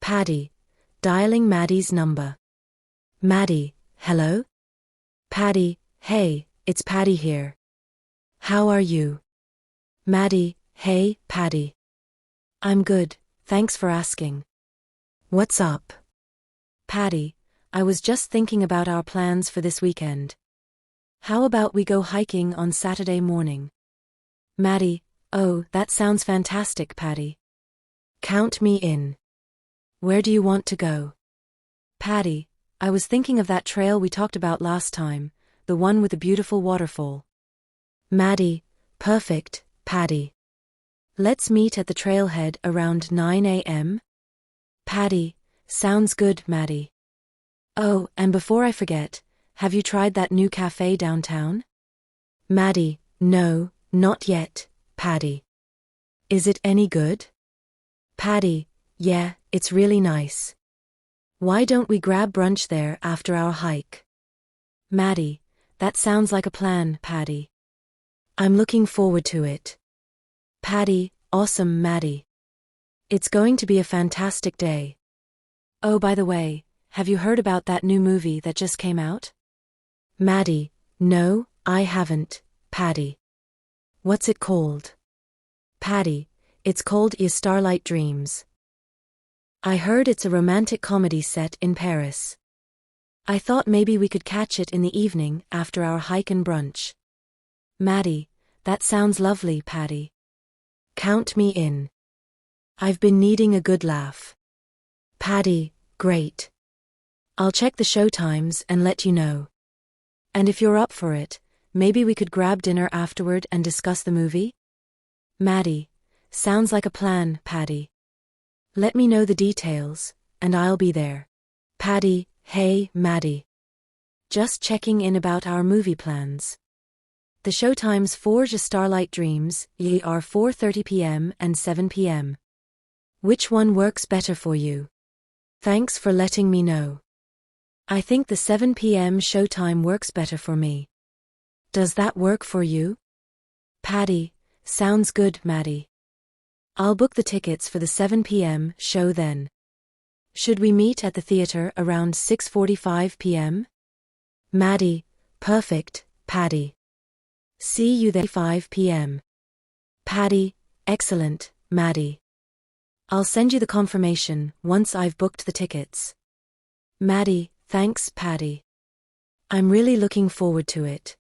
Paddy. Dialing Maddie's number. Maddie, hello? Paddy, hey, it's Paddy here. How are you? Maddie, hey, Paddy. I'm good, thanks for asking. What's up? Paddy, I was just thinking about our plans for this weekend. How about we go hiking on Saturday morning? Maddie, oh, that sounds fantastic, Paddy. Count me in. Where do you want to go? Paddy, I was thinking of that trail we talked about last time, the one with the beautiful waterfall. Maddie, perfect, Paddy. Let's meet at the trailhead around 9 a.m. Paddy, sounds good, Maddie. Oh, and before I forget, have you tried that new cafe downtown? Maddie, no, not yet, Paddy. Is it any good? Paddy, yeah, it's really nice. Why don't we grab brunch there after our hike? Maddie, that sounds like a plan, Paddy. I'm looking forward to it. Paddy, awesome, Maddie. It's going to be a fantastic day. Oh, by the way, have you heard about that new movie that just came out? Maddie, no, I haven't, Paddy. What's it called? Paddy, it's called A Starlight Dreams. I heard it's a romantic comedy set in Paris. I thought maybe we could catch it in the evening after our hike and brunch. Maddie, that sounds lovely, Paddy. Count me in. I've been needing a good laugh. Paddy, great. I'll check the show times and let you know. And if you're up for it, maybe we could grab dinner afterward and discuss the movie? Maddie, sounds like a plan, Paddy. Let me know the details, and I'll be there. Paddy, hey, Maddie. Just checking in about our movie plans. The showtimes for A Starlight Dreams are 4:30 p.m. and 7 p.m. Which one works better for you? Thanks for letting me know. I think the 7 p.m. showtime works better for me. Does that work for you? Paddy, sounds good, Maddie. I'll book the tickets for the 7 p.m. show then. Should we meet at the theater around 6:45 p.m.? Maddie, perfect, Paddy. See you there 5 p.m. Paddy, excellent, Maddie. I'll send you the confirmation once I've booked the tickets. Maddie, thanks, Paddy. I'm really looking forward to it.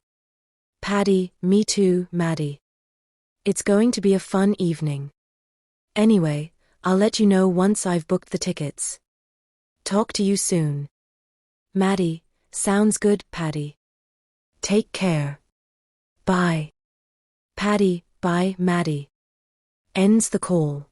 Paddy, me too, Maddie. It's going to be a fun evening. Anyway, I'll let you know once I've booked the tickets. Talk to you soon. Maddie, sounds good, Paddy. Take care. Bye. Paddy, bye, Maddie. Ends the call.